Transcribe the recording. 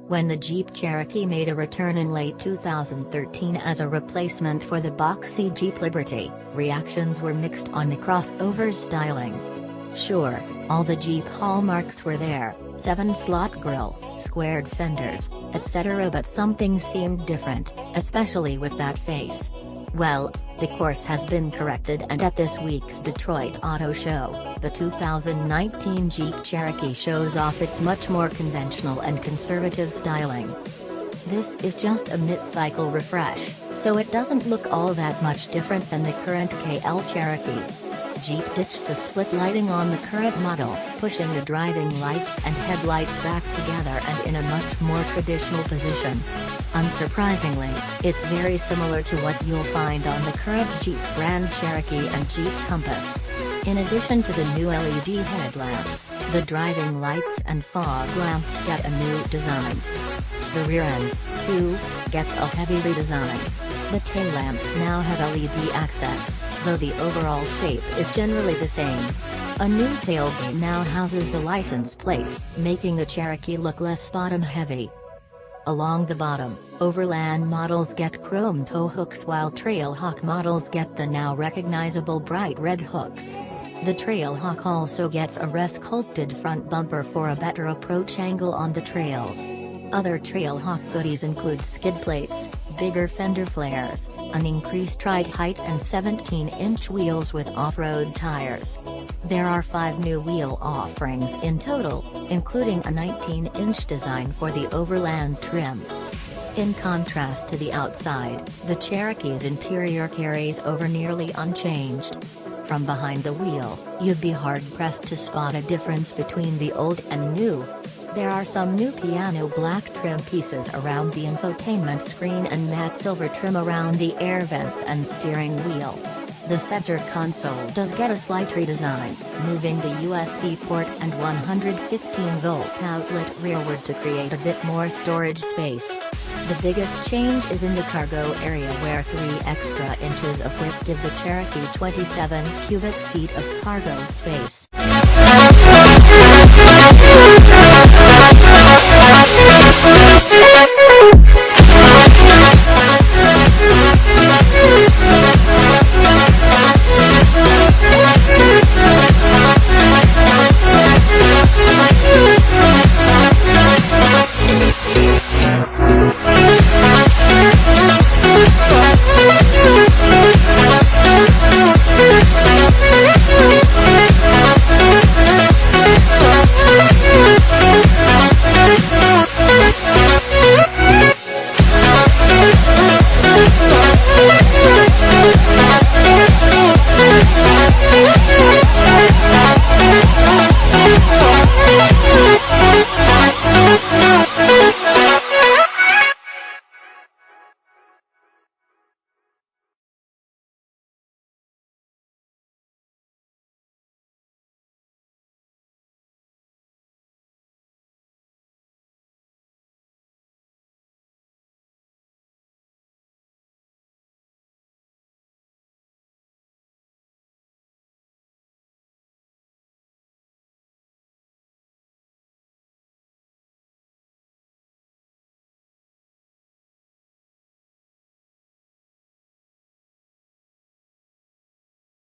When the Jeep Cherokee made a return in late 2013 as a replacement for the boxy Jeep Liberty, reactions were mixed on the crossover's styling. Sure, all the Jeep hallmarks were there, 7-slot grille, squared fenders, etc., but something seemed different, especially with that face. Well, the course has been corrected, and at this week's Detroit Auto Show, the 2019 Jeep Cherokee shows off its much more conventional and conservative styling. This is just a mid-cycle refresh, so it doesn't look all that much different than the current KL Cherokee. Jeep ditched the split lighting on the current model, pushing the driving lights and headlights back together and in a much more traditional position. Unsurprisingly, it's very similar to what you'll find on the current Jeep Grand Cherokee and Jeep Compass. In addition to the new LED headlamps, the driving lights and fog lamps get a new design. The rear end, too, gets a heavy redesign. The tail lamps now have LED accents, though the overall shape is generally the same. A new tailgate now houses the license plate, making the Cherokee look less bottom-heavy. Along the bottom, Overland models get chrome tow hooks, while Trailhawk models get the now recognizable bright red hooks. The Trailhawk also gets a resculpted front bumper for a better approach angle on the trails. Other Trailhawk goodies include skid plates, bigger fender flares, an increased ride height, and 17-inch wheels with off-road tires. There are 5 new wheel offerings in total, including a 19-inch design for the Overland trim. In contrast to the outside, the Cherokee's interior carries over nearly unchanged. From behind the wheel, you'd be hard-pressed to spot a difference between the old and new. There are some new piano black trim pieces around the infotainment screen and matte silver trim around the air vents and steering wheel. The center console does get a slight redesign, moving the USB port and 115-volt outlet rearward to create a bit more storage space. The biggest change is in the cargo area, where 3 extra inches of width give the Cherokee 27 cubic feet of cargo space.